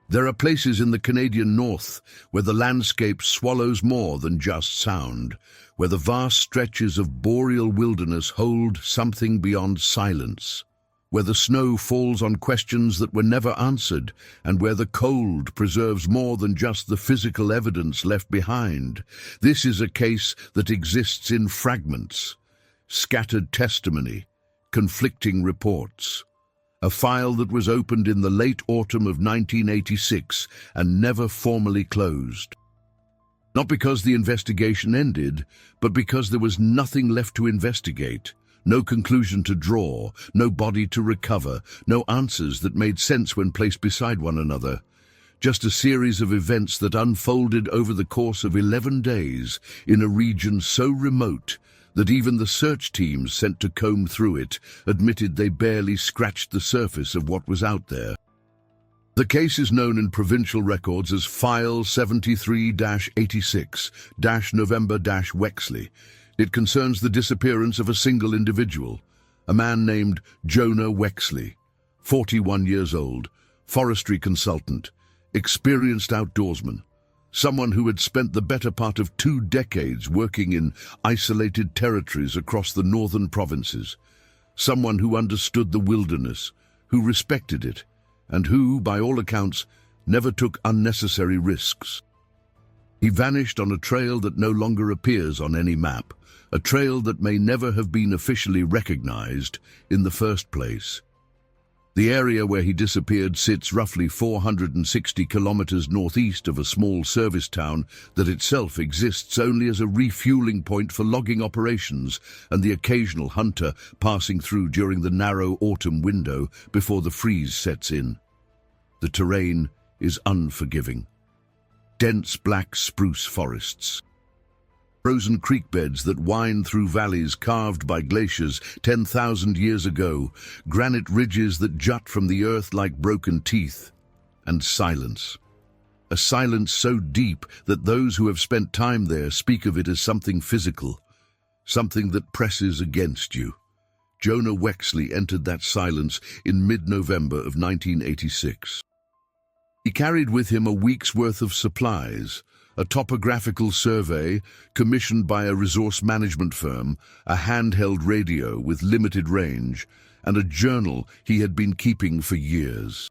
There are places in the Canadian North where the landscape swallows more than just sound, where the vast stretches of boreal wilderness hold something beyond silence, where the snow falls on questions that were never answered, and where the cold preserves more than just the physical evidence left behind. This is a case that exists in fragments, scattered testimony, conflicting reports. A file that was opened in the late autumn of 1986 and never formally closed. Not because the investigation ended, but because there was nothing left to investigate, no conclusion to draw, no body to recover, no answers that made sense when placed beside one another. Just a series of events that unfolded over the course of 11 days in a region so remote that even the search teams sent to comb through it admitted they barely scratched the surface of what was out there. The case is known in provincial records as File 73-86-November-Wexley. It concerns the disappearance of a single individual, a man named Jonah Wexley, 41 years old, forestry consultant, experienced outdoorsman, someone who had spent the better part of 2 decades working in isolated territories across the northern provinces, someone who understood the wilderness, who respected it, and who, by all accounts, never took unnecessary risks. He vanished on a trail that no longer appears on any map, a trail that may never have been officially recognized in the first place. The area where he disappeared sits roughly 460 kilometers northeast of a small service town that itself exists only as a refueling point for logging operations and the occasional hunter passing through during the narrow autumn window before the freeze sets in. The terrain is unforgiving. Dense black spruce forests, frozen creek beds that wind through valleys carved by glaciers 10,000 years ago, granite ridges that jut from the earth like broken teeth, and silence. A silence so deep that those who have spent time there speak of it as something physical, something that presses against you. Jonah Wexley entered that silence in mid-November of 1986. He carried with him a week's worth of supplies, a topographical survey commissioned by a resource management firm, a handheld radio with limited range, and a journal he had been keeping for years.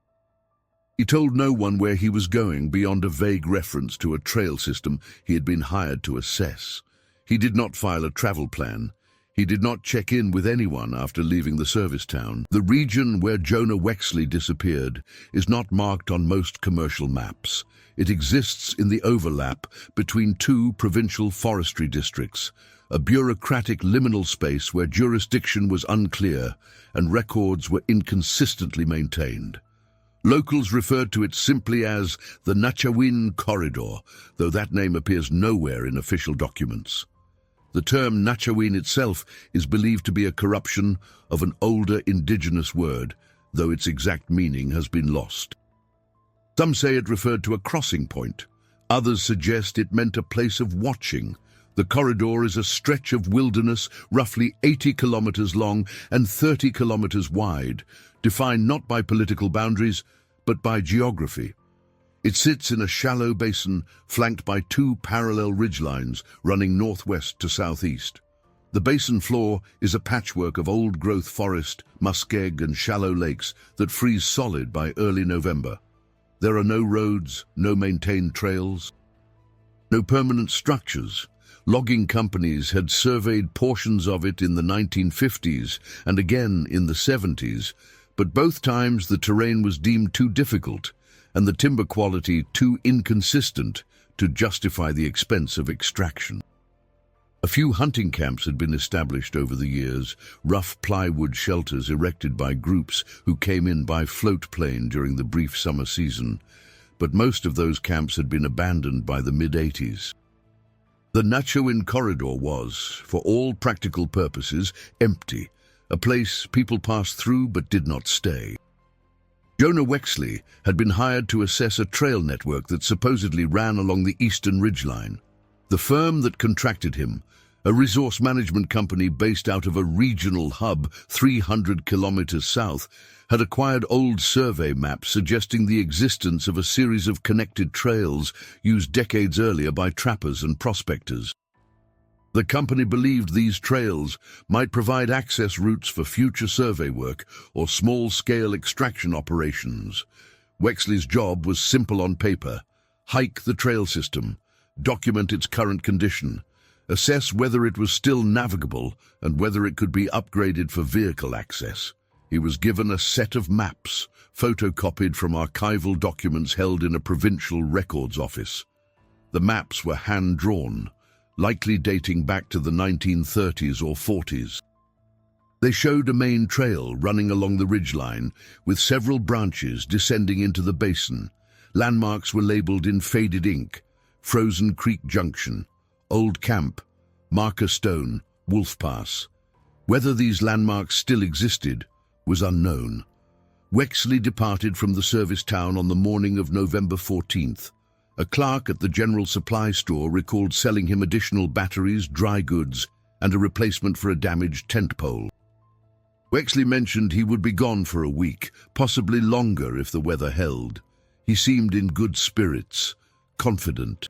He told no one where he was going beyond a vague reference to a trail system he had been hired to assess. He did not file a travel plan. He did not check in with anyone after leaving the service town. The region where Jonah Wexley disappeared is not marked on most commercial maps. It exists in the overlap between 2 provincial forestry districts, a bureaucratic liminal space where jurisdiction was unclear and records were inconsistently maintained. Locals referred to it simply as the Nachawin Corridor, though that name appears nowhere in official documents. The term Nachawin itself is believed to be a corruption of an older indigenous word, though its exact meaning has been lost. Some say it referred to a crossing point. Others suggest it meant a place of watching. The corridor is a stretch of wilderness roughly 80 kilometers long and 30 kilometers wide, defined not by political boundaries, but by geography. It sits in a shallow basin flanked by 2 parallel ridgelines running northwest to southeast. The basin floor is a patchwork of old-growth forest, muskeg, and shallow lakes that freeze solid by early November. There are no roads, no maintained trails, no permanent structures. Logging companies had surveyed portions of it in the 1950s and again in the 70s, but both times the terrain was deemed too difficult and the timber quality too inconsistent to justify the expense of extraction. A few hunting camps had been established over the years, rough plywood shelters erected by groups who came in by float plane during the brief summer season, but most of those camps had been abandoned by the mid-80s. The Nachawin Corridor was, for all practical purposes, empty, a place people passed through but did not stay. Jonah Wexley had been hired to assess a trail network that supposedly ran along the eastern ridgeline. The firm that contracted him, A resource management company based out of a regional hub 300 kilometers south had acquired old survey maps suggesting the existence of a series of connected trails used decades earlier by trappers and prospectors. The company believed these trails might provide access routes for future survey work or small-scale extraction operations. Wexley's job was simple on paper: hike the trail system, document its current condition, assess whether it was still navigable and whether it could be upgraded for vehicle access. He was given a set of maps, photocopied from archival documents held in a provincial records office. The maps were hand-drawn, likely dating back to the 1930s or 40s. They showed a main trail running along the ridgeline, with several branches descending into the basin. Landmarks were labeled in faded ink: Frozen Creek Junction, Old Camp, Marker Stone, Wolf Pass. Whether these landmarks still existed was unknown. Wexley departed from the service town on the morning of November 14th. A clerk at the general supply store recalled selling him additional batteries, dry goods, and a replacement for a damaged tent pole. Wexley mentioned he would be gone for a week, possibly longer if the weather held. He seemed in good spirits, confident.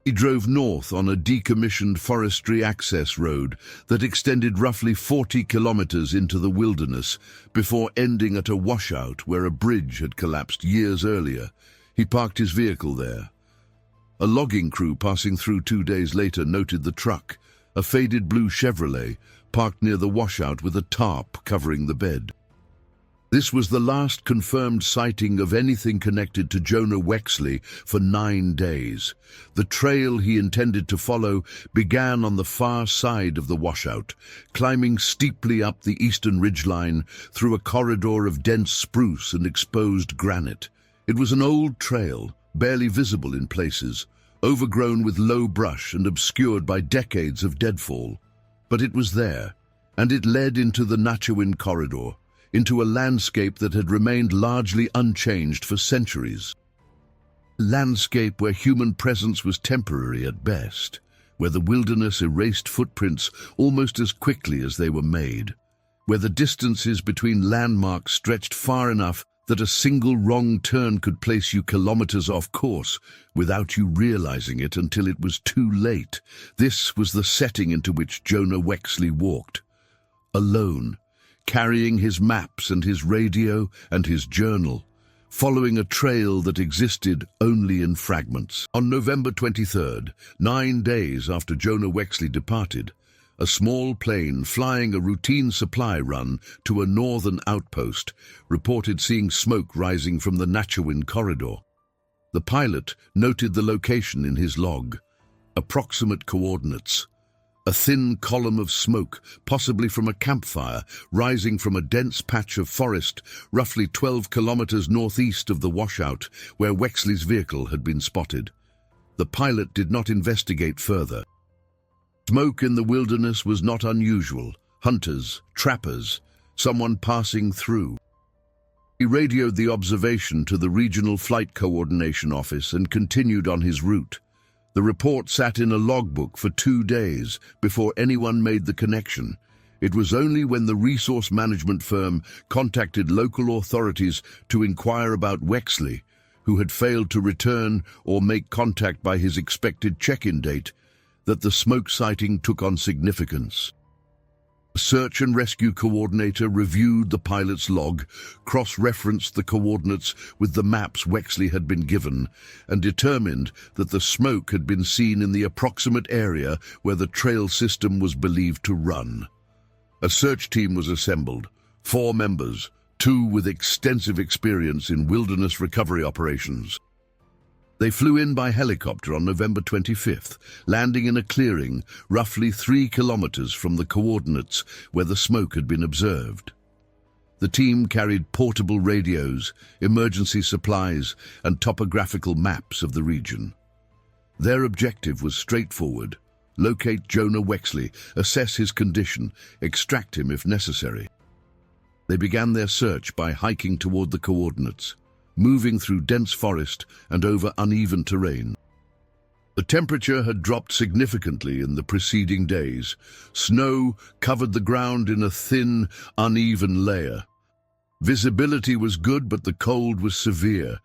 He drove north on a decommissioned forestry access road that extended roughly 40 kilometers into the wilderness before ending at a washout where a bridge had collapsed years earlier. He parked his vehicle there. A logging crew passing through 2 days later noted the truck, a faded blue Chevrolet, parked near the washout with a tarp covering the bed. This was the last confirmed sighting of anything connected to Jonah Wexley for 9 days. The trail he intended to follow began on the far side of the washout, climbing steeply up the eastern ridgeline through a corridor of dense spruce and exposed granite. It was an old trail, barely visible in places, overgrown with low brush and obscured by decades of deadfall. But it was there, and it led into the Nachawin Corridor, into a landscape that had remained largely unchanged for centuries. A landscape where human presence was temporary at best, where the wilderness erased footprints almost as quickly as they were made, where the distances between landmarks stretched far enough that a single wrong turn could place you kilometers off course without you realizing it until it was too late. This was the setting into which Jonah Wexley walked, alone, carrying his maps and his radio and his journal, following a trail that existed only in fragments. On November 23rd, 9 days after Jonah Wexley departed, a small plane flying a routine supply run to a northern outpost reported seeing smoke rising from the Nachawin Corridor. The pilot noted the location in his log: approximate coordinates. A thin column of smoke, possibly from a campfire, rising from a dense patch of forest roughly 12 kilometers northeast of the washout where Wexley's vehicle had been spotted. The pilot did not investigate further. Smoke in the wilderness was not unusual. Hunters, trappers, someone passing through. He radioed the observation to the Regional Flight Coordination Office and continued on his route. The report sat in a logbook for 2 days before anyone made the connection. It was only when the resource management firm contacted local authorities to inquire about Wexley, who had failed to return or make contact by his expected check-in date, that the smoke sighting took on significance. A search and rescue coordinator reviewed the pilot's log, cross-referenced the coordinates with the maps Wexley had been given, and determined that the smoke had been seen in the approximate area where the trail system was believed to run. A search team was assembled, 4 members, 2 with extensive experience in wilderness recovery operations. They flew in by helicopter on November 25th, landing in a clearing roughly 3 kilometers from the coordinates where the smoke had been observed. The team carried portable radios, emergency supplies, and topographical maps of the region. Their objective was straightforward: locate Jonah Wexley, assess his condition, extract him if necessary. They began their search by hiking toward the coordinates, moving through dense forest and over uneven terrain. The temperature had dropped significantly in the preceding days. Snow covered the ground in a thin, uneven layer. Visibility was good, but the cold was severe.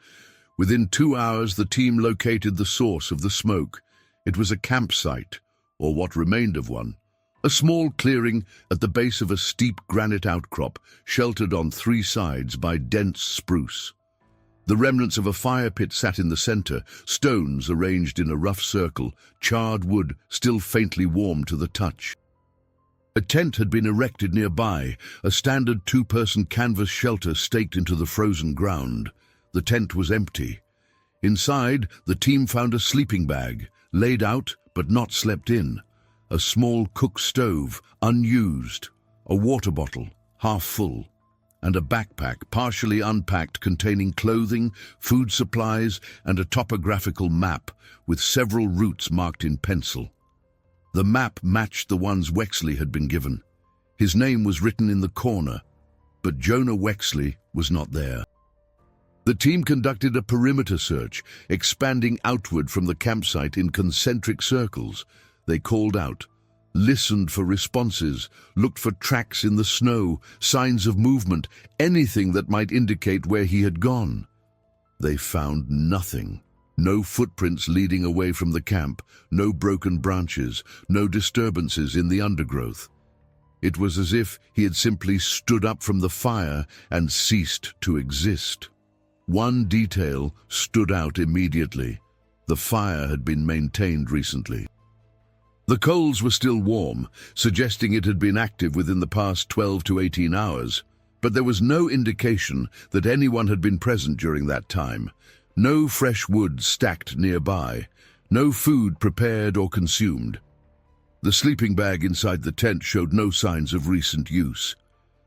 Within 2 hours, the team located the source of the smoke. It was a campsite, or what remained of one. A small clearing at the base of a steep granite outcrop, sheltered on 3 sides by dense spruce. The remnants of a fire pit sat in the center, stones arranged in a rough circle, charred wood still faintly warm to the touch. A tent had been erected nearby, a standard 2-person canvas shelter staked into the frozen ground. The tent was empty. Inside, the team found a sleeping bag, laid out but not slept in, a small cook stove, unused, a water bottle, half full, and a backpack partially unpacked containing clothing, food supplies, and a topographical map with several routes marked in pencil. The map matched the ones Wexley had been given. His name was written in the corner, but Jonah Wexley was not there. The team conducted a perimeter search, expanding outward from the campsite in concentric circles. They called out, listened for responses, looked for tracks in the snow, signs of movement, anything that might indicate where he had gone. They found nothing. No footprints leading away from the camp, no broken branches, no disturbances in the undergrowth. It was as if he had simply stood up from the fire and ceased to exist. One detail stood out immediately. The fire had been maintained recently. The coals were still warm, suggesting it had been active within the past 12 to 18 hours, but there was no indication that anyone had been present during that time. No fresh wood stacked nearby, no food prepared or consumed. The sleeping bag inside the tent showed no signs of recent use.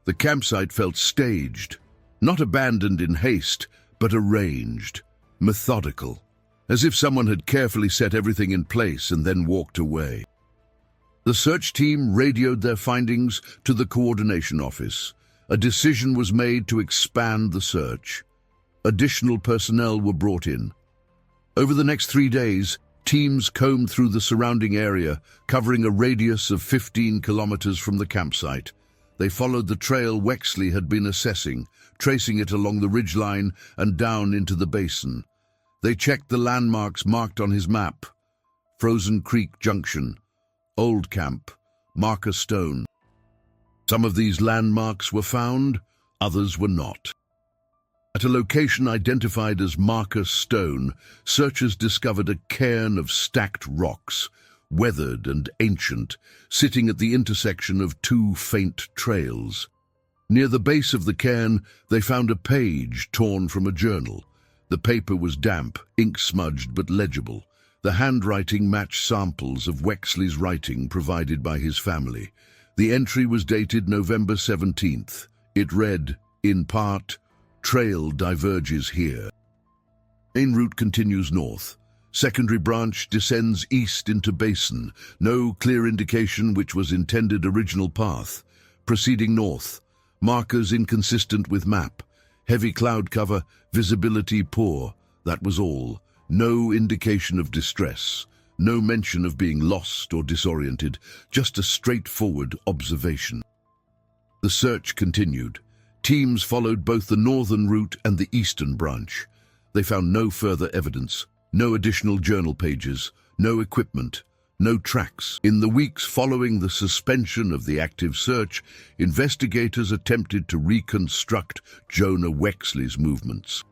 The campsite felt staged, not abandoned in haste, but arranged, methodical, as if someone had carefully set everything in place and then walked away. The search team radioed their findings to the coordination office. A decision was made to expand the search. Additional personnel were brought in. Over the next 3 days, teams combed through the surrounding area, covering a radius of 15 kilometers from the campsite. They followed the trail Wexley had been assessing, tracing it along the ridgeline and down into the basin. They checked the landmarks marked on his map: Frozen Creek Junction, Old Camp, Marker Stone. Some of these landmarks were found, others were not. At a location identified as Marker Stone, searchers discovered a cairn of stacked rocks, weathered and ancient, sitting at the intersection of 2 faint trails. Near the base of the cairn, they found a page torn from a journal. The paper was damp, ink-smudged but legible. The handwriting matched samples of Wexley's writing provided by his family. The entry was dated November 17th. It read, in part, "Trail diverges here. Main route continues north. Secondary branch descends east into basin. No clear indication which was intended original path. Proceeding north. Markers inconsistent with map. Heavy cloud cover, visibility poor. That was all. No indication of distress. No mention of being lost or disoriented. Just a straightforward observation." The search continued. Teams followed both the northern route and the eastern branch. They found no further evidence, no additional journal pages, no equipment, no tracks. In the weeks following the suspension of the active search, investigators attempted to reconstruct Jonah Wexley's movements.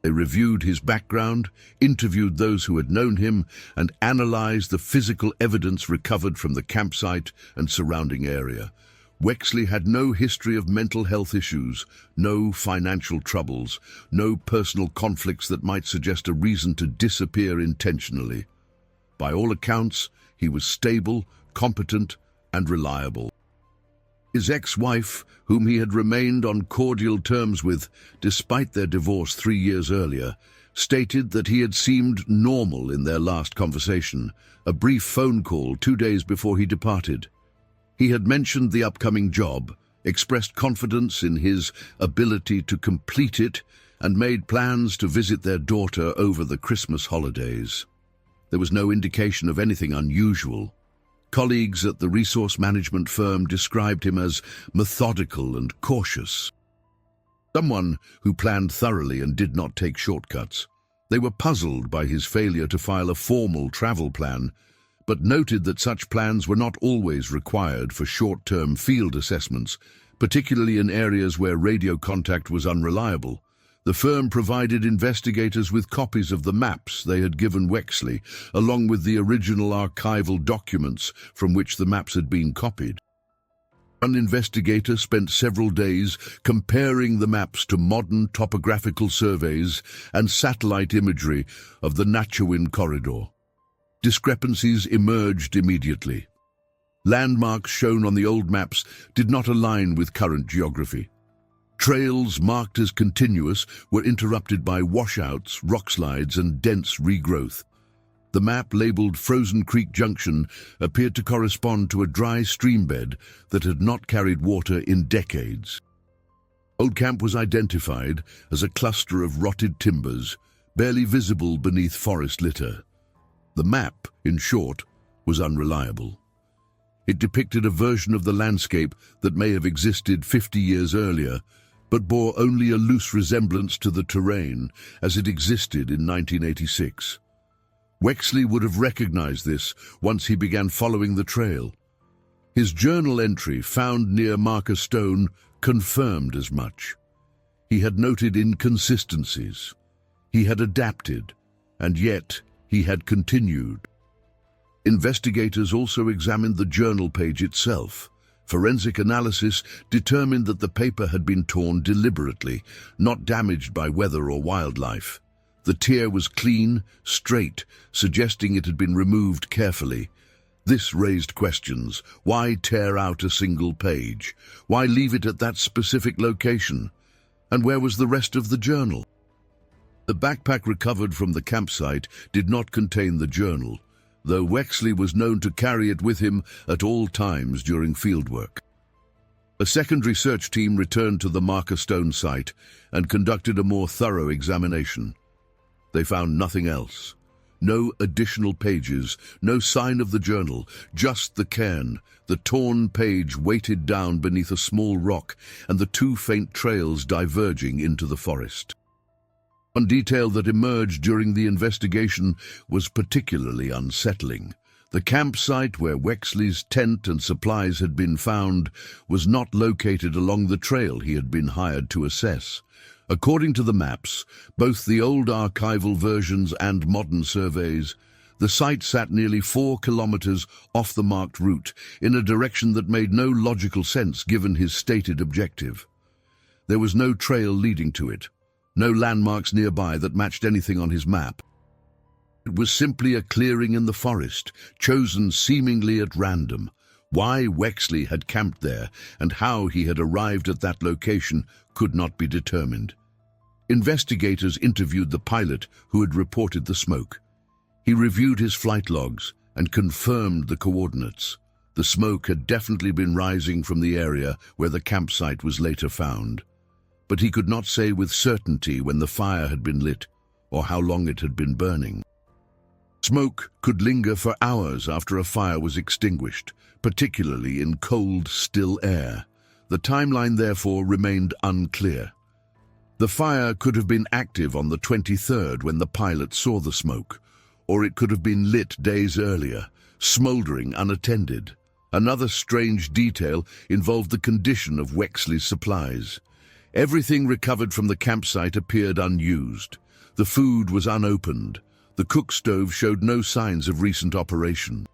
They reviewed his background, interviewed those who had known him, and analyzed the physical evidence recovered from the campsite and surrounding area. Wexley had no history of mental health issues, no financial troubles, no personal conflicts that might suggest a reason to disappear intentionally. By all accounts, he was stable, competent, and reliable. His ex-wife, whom he had remained on cordial terms with despite their divorce 3 years earlier, stated that he had seemed normal in their last conversation, a brief phone call 2 days before he departed. He had mentioned the upcoming job, expressed confidence in his ability to complete it, and made plans to visit their daughter over the Christmas holidays. There was no indication of anything unusual. Colleagues at the resource management firm described him as methodical and cautious. Someone who planned thoroughly and did not take shortcuts. They were puzzled by his failure to file a formal travel plan, but noted that such plans were not always required for short-term field assessments, particularly in areas where radio contact was unreliable. The firm provided investigators with copies of the maps they had given Wexley, along with the original archival documents from which the maps had been copied. One investigator spent several days comparing the maps to modern topographical surveys and satellite imagery of the Nachawin Corridor. Discrepancies emerged immediately. Landmarks shown on the old maps did not align with current geography. Trails marked as continuous were interrupted by washouts, rockslides, and dense regrowth. The map labeled Frozen Creek Junction appeared to correspond to a dry streambed that had not carried water in decades. Old Camp was identified as a cluster of rotted timbers, barely visible beneath forest litter. The map, in short, was unreliable. It depicted a version of the landscape that may have existed 50 years earlier, but bore only a loose resemblance to the terrain as it existed in 1986. Wexley would have recognized this once he began following the trail. His journal entry found near Marker Stone confirmed as much. He had noted inconsistencies. He had adapted, and yet he had continued. Investigators also examined the journal page itself. Forensic analysis determined that the paper had been torn deliberately, not damaged by weather or wildlife. The tear was clean, straight, suggesting it had been removed carefully. This raised questions. Why tear out a single page? Why leave it at that specific location? And where was the rest of the journal? The backpack recovered from the campsite did not contain the journal, though Wexley was known to carry it with him at all times during fieldwork. A secondary search team returned to the Marker Stone site and conducted a more thorough examination. They found nothing else. No additional pages, no sign of the journal, just the cairn, the torn page weighted down beneath a small rock, and the two faint trails diverging into the forest. One detail that emerged during the investigation was particularly unsettling. The campsite where Wexley's tent and supplies had been found was not located along the trail he had been hired to assess. According to the maps, both the old archival versions and modern surveys, the site sat nearly 4 kilometers off the marked route, in a direction that made no logical sense given his stated objective. There was no trail leading to it. No landmarks nearby that matched anything on his map. It was simply a clearing in the forest, chosen seemingly at random. Why Wexley had camped there and how he had arrived at that location could not be determined. Investigators interviewed the pilot who had reported the smoke. He reviewed his flight logs and confirmed the coordinates. The smoke had definitely been rising from the area where the campsite was later found. But he could not say with certainty when the fire had been lit or how long it had been burning. Smoke could linger for hours after a fire was extinguished, particularly in cold, still air. The timeline, therefore, remained unclear. The fire could have been active on the 23rd when the pilot saw the smoke, or it could have been lit days earlier, smoldering unattended. Another strange detail involved the condition of Wexley's supplies. Everything recovered from the campsite appeared unused. The food was unopened. The cook stove showed no signs of recent operation.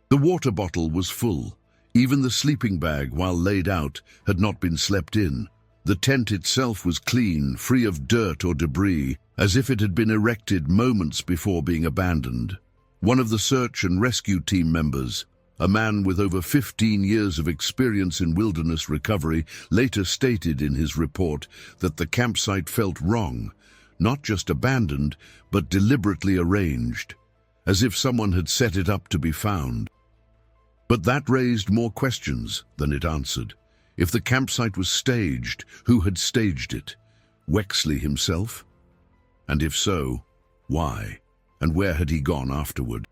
The water bottle was full. Even the sleeping bag, while laid out, had not been slept in. The tent itself was clean, free of dirt or debris, as if it had been erected moments before being abandoned. One of the search and rescue team members, a man with over 15 years of experience in wilderness recovery, later stated in his report that the campsite felt wrong, not just abandoned, but deliberately arranged, as if someone had set it up to be found. But that raised more questions than it answered. If the campsite was staged, who had staged it? Wexley himself? And if so, why? and where had he gone afterward?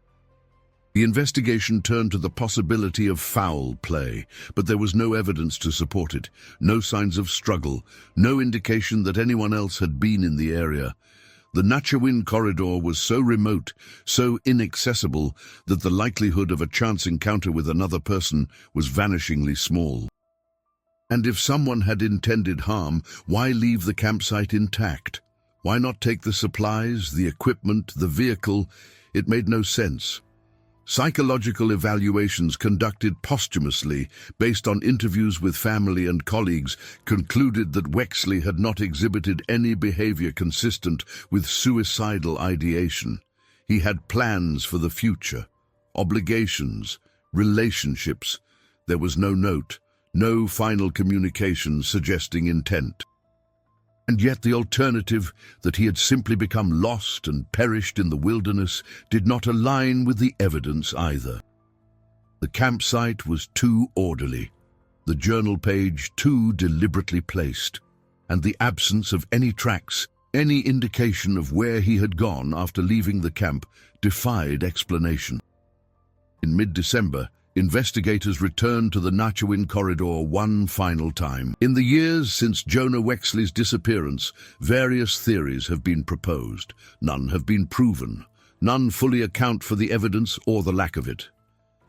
The investigation turned to the possibility of foul play, but there was no evidence to support it, no signs of struggle, no indication that anyone else had been in the area. The Nachawin Corridor was so remote, so inaccessible, that the likelihood of a chance encounter with another person was vanishingly small. And if someone had intended harm, why leave the campsite intact? Why not take the supplies, the equipment, the vehicle? It made no sense. Psychological evaluations conducted posthumously, based on interviews with family and colleagues, concluded that Wexley had not exhibited any behavior consistent with suicidal ideation. He had plans for the future, obligations, relationships. There was no note, no final communication suggesting intent. And yet the alternative, that he had simply become lost and perished in the wilderness, did not align with the evidence either. The campsite was too orderly, the journal page too deliberately placed, and the absence of any tracks, any indication of where he had gone after leaving the camp, defied explanation. In mid-December, investigators returned to the Nachawin Corridor one final time. In the years since Jonah Wexley's disappearance, various theories have been proposed. None have been proven. None fully account for the evidence or the lack of it.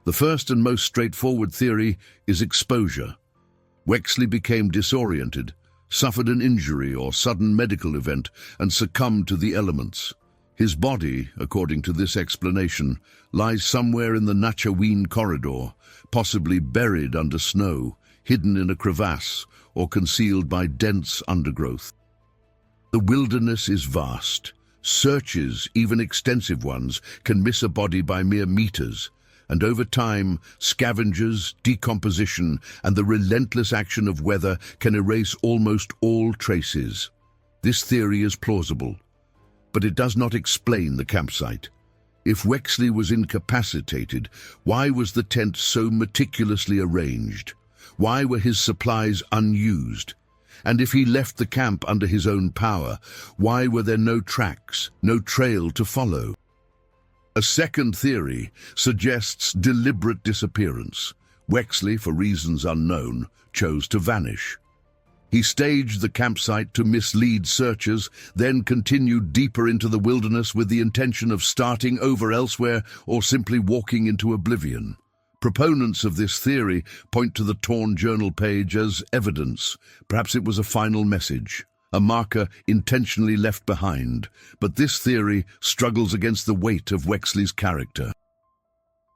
The first and most straightforward theory is exposure. Wexley became disoriented, suffered an injury or sudden medical event, and succumbed to the elements. His body, according to this explanation, lies somewhere in the Nachawin Corridor, possibly buried under snow, hidden in a crevasse, or concealed by dense undergrowth. The wilderness is vast. Searches, even extensive ones, can miss a body by mere meters, and over time, scavengers, decomposition, and the relentless action of weather can erase almost all traces. This theory is plausible, but it does not explain the campsite. If Wexley was incapacitated, why was the tent so meticulously arranged? Why were his supplies unused? And if he left the camp under his own power, why were there no tracks, no trail to follow? A second theory suggests deliberate disappearance. Wexley, for reasons unknown, chose to vanish. He staged the campsite to mislead searchers, then continued deeper into the wilderness with the intention of starting over elsewhere or simply walking into oblivion. Proponents of this theory point to the torn journal page as evidence. Perhaps it was a final message, a marker intentionally left behind. But this theory struggles against the weight of Wexley's character.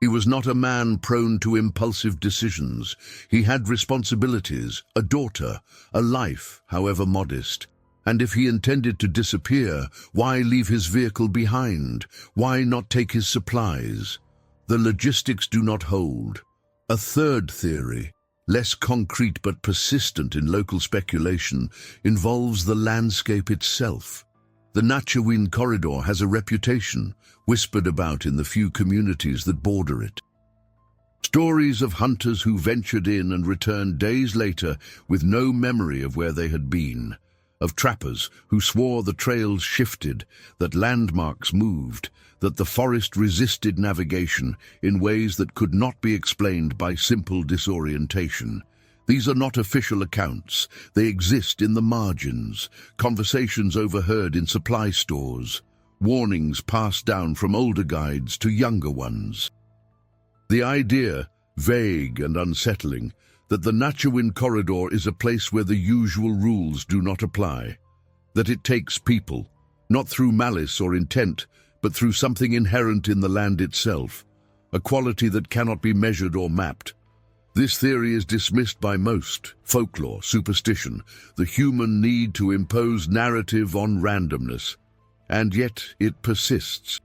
He was not a man prone to impulsive decisions. He had responsibilities, a daughter, a life, however modest. And if he intended to disappear, why leave his vehicle behind? Why not take his supplies? The logistics do not hold. A third theory, less concrete but persistent in local speculation, involves the landscape itself. The Nachawin Corridor has a reputation, whispered about in the few communities that border it. Stories of hunters who ventured in and returned days later with no memory of where they had been, of trappers who swore the trails shifted, that landmarks moved, that the forest resisted navigation in ways that could not be explained by simple disorientation. These are not official accounts. They exist in the margins, conversations overheard in supply stores, warnings passed down from older guides to younger ones. The idea, vague and unsettling, that the Nachawin Corridor is a place where the usual rules do not apply, that it takes people, not through malice or intent, but through something inherent in the land itself, a quality that cannot be measured or mapped. This theory is dismissed by most: folklore, superstition, the human need to impose narrative on randomness. And yet it persists.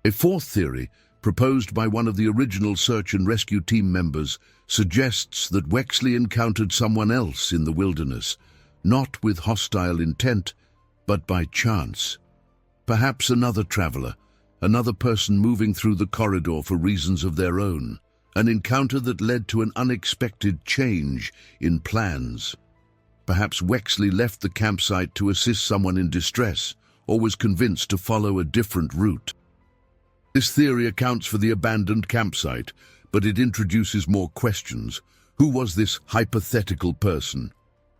A fourth theory, proposed by one of the original search and rescue team members, suggests that Wexley encountered someone else in the wilderness, not with hostile intent, but by chance. Perhaps another traveler, another person moving through the corridor for reasons of their own. An encounter that led to an unexpected change in plans. Perhaps Wexley left the campsite to assist someone in distress, or was convinced to follow a different route. This theory accounts for the abandoned campsite, but it introduces more questions. Who was this hypothetical person?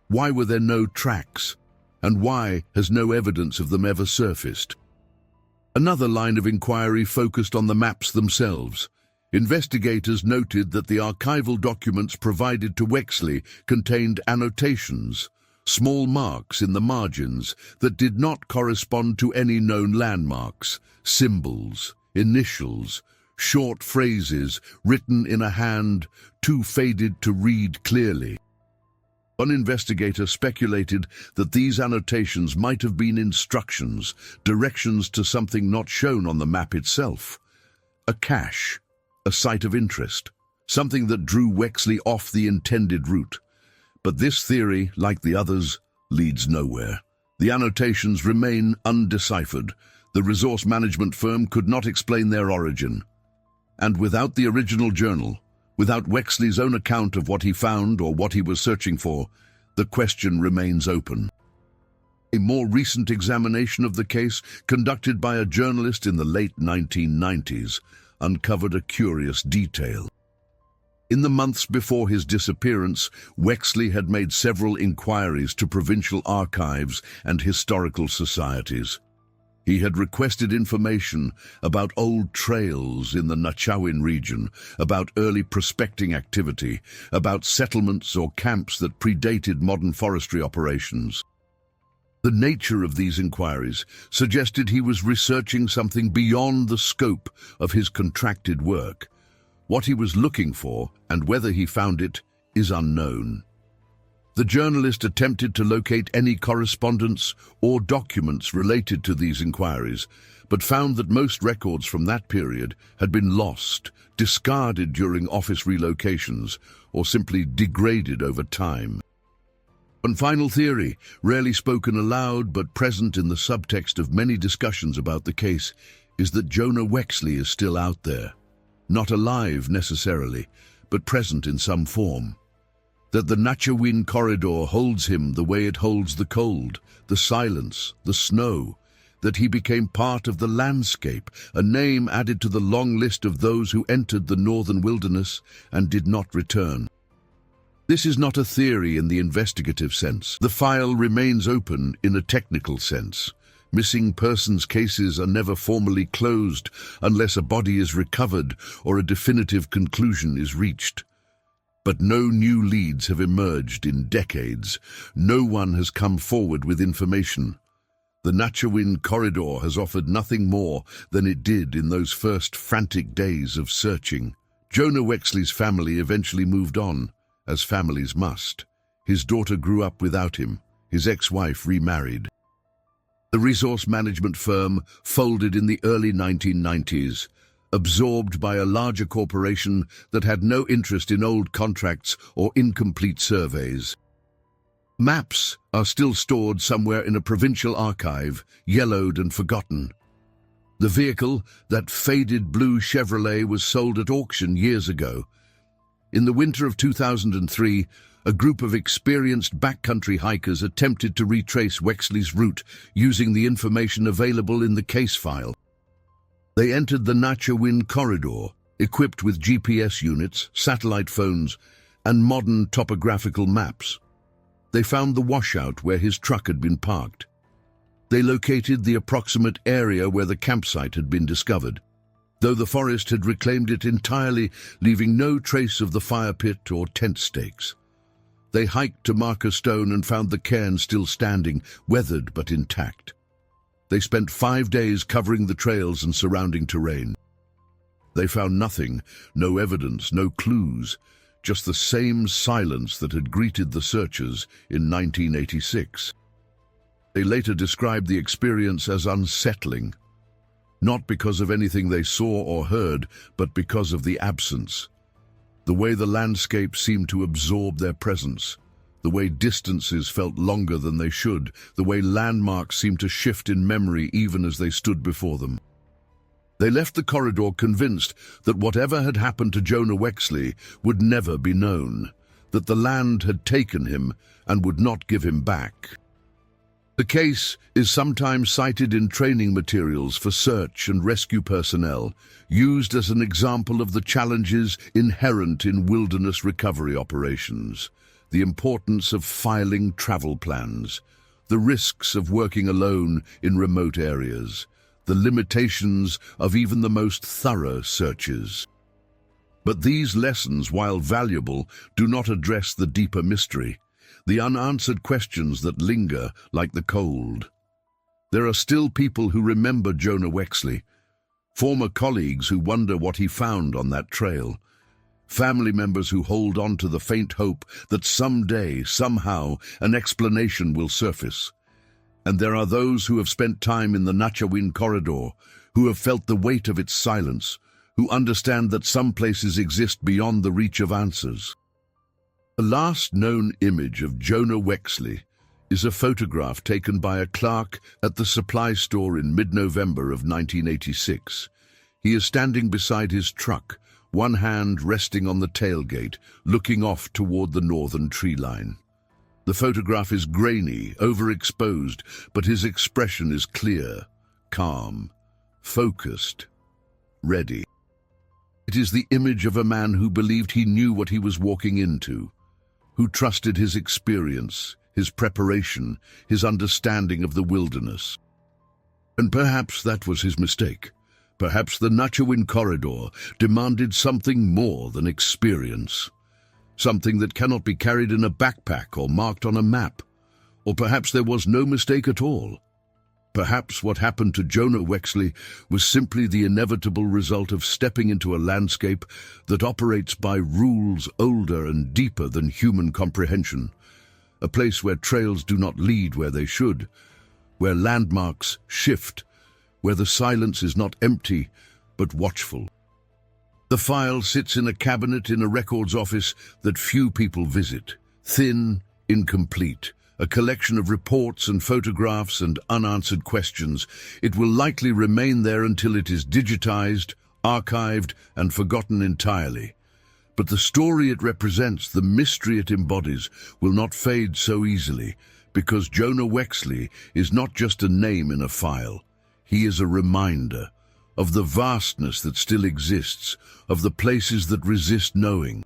Why were there no tracks? And why has no evidence of them ever surfaced? Another line of inquiry focused on the maps themselves. Investigators noted that the archival documents provided to Wexley contained annotations, small marks in the margins that did not correspond to any known landmarks, symbols, initials, short phrases written in a hand too faded to read clearly. One investigator speculated that these annotations might have been instructions, directions to something not shown on the map itself. A cache, a site of interest, something that drew Wexley off the intended route. But this theory, like the others, leads nowhere. The annotations remain undeciphered. The resource management firm could not explain their origin. And without the original journal, without Wexley's own account of what he found or what he was searching for, the question remains open. A more recent examination of the case, conducted by a journalist in the late 1990s, uncovered a curious detail. In the months before his disappearance, Wexley had made several inquiries to provincial archives and historical societies. He had requested information about old trails in the Nachawin region, about early prospecting activity, about settlements or camps that predated modern forestry operations. The nature of these inquiries suggested he was researching something beyond the scope of his contracted work. What he was looking for, and whether he found it, is unknown. The journalist attempted to locate any correspondence or documents related to these inquiries, but found that most records from that period had been lost, discarded during office relocations, or simply degraded over time. One final theory, rarely spoken aloud but present in the subtext of many discussions about the case, is that Jonah Wexley is still out there. Not alive necessarily, but present in some form. That the Nachawin Corridor holds him the way it holds the cold, the silence, the snow, that he became part of the landscape, a name added to the long list of those who entered the northern wilderness and did not return. This is not a theory in the investigative sense. The file remains open in a technical sense. Missing persons cases are never formally closed unless a body is recovered or a definitive conclusion is reached. But no new leads have emerged in decades. No one has come forward with information. The Nachawin Corridor has offered nothing more than it did in those first frantic days of searching. Jonah Wexley's family eventually moved on, as families must. His daughter grew up without him. His ex-wife remarried. The resource management firm folded in the early 1990s, absorbed by a larger corporation that had no interest in old contracts or incomplete surveys. Maps are still stored somewhere in a provincial archive, yellowed and forgotten. The vehicle, that faded blue Chevrolet, was sold at auction years ago. In the winter of 2003, a group of experienced backcountry hikers attempted to retrace Wexley's route using the information available in the case file. They entered the Nachawin Corridor, equipped with GPS units, satellite phones, and modern topographical maps. They found the washout where his truck had been parked. They located the approximate area where the campsite had been discovered, though the forest had reclaimed it entirely, leaving no trace of the fire pit or tent stakes. They hiked to Marker Stone and found the cairn still standing, weathered but intact. They spent 5 days covering the trails and surrounding terrain. They found nothing, no evidence, no clues, just the same silence that had greeted the searchers in 1986. They later described the experience as unsettling, not because of anything they saw or heard, but because of the absence. The way the landscape seemed to absorb their presence, the way distances felt longer than they should, the way landmarks seemed to shift in memory even as they stood before them. They left the corridor convinced that whatever had happened to Jonah Wexley would never be known, that the land had taken him and would not give him back. The case is sometimes cited in training materials for search and rescue personnel, used as an example of the challenges inherent in wilderness recovery operations, the importance of filing travel plans, the risks of working alone in remote areas, the limitations of even the most thorough searches. But these lessons, while valuable, do not address the deeper mystery, the unanswered questions that linger like the cold. There are still people who remember Jonah Wexley, former colleagues who wonder what he found on that trail, family members who hold on to the faint hope that someday, somehow, an explanation will surface. And there are those who have spent time in the Nachawin Corridor, who have felt the weight of its silence, who understand that some places exist beyond the reach of answers. The last known image of Jonah Wexley is a photograph taken by a clerk at the supply store in mid-November of 1986. He is standing beside his truck, one hand resting on the tailgate, looking off toward the northern tree line. The photograph is grainy, overexposed, but his expression is clear, calm, focused, ready. It is the image of a man who believed he knew what he was walking into, who trusted his experience, his preparation, his understanding of the wilderness. And perhaps that was his mistake. Perhaps the Nachawin Corridor demanded something more than experience, something that cannot be carried in a backpack or marked on a map. Or perhaps there was no mistake at all. Perhaps what happened to Jonah Wexley was simply the inevitable result of stepping into a landscape that operates by rules older and deeper than human comprehension, a place where trails do not lead where they should, where landmarks shift, where the silence is not empty but watchful. The file sits in a cabinet in a records office that few people visit, thin, incomplete, a collection of reports and photographs and unanswered questions. It will likely remain there until it is digitized, archived, and forgotten entirely. But the story it represents, the mystery it embodies, will not fade so easily, because Jonah Wexley is not just a name in a file. He is a reminder of the vastness that still exists, of the places that resist knowing,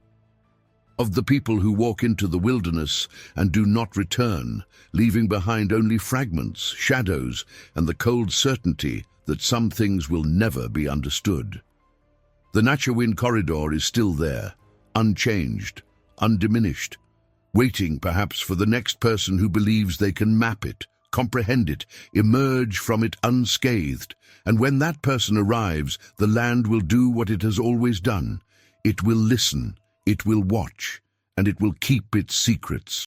of the people who walk into the wilderness and do not return, leaving behind only fragments, shadows, and the cold certainty that some things will never be understood. The Nachawin Corridor is still there, unchanged, undiminished, waiting perhaps for the next person who believes they can map it, comprehend it, emerge from it unscathed. And when that person arrives, the land will do what it has always done. It will listen, it will watch, and it will keep its secrets.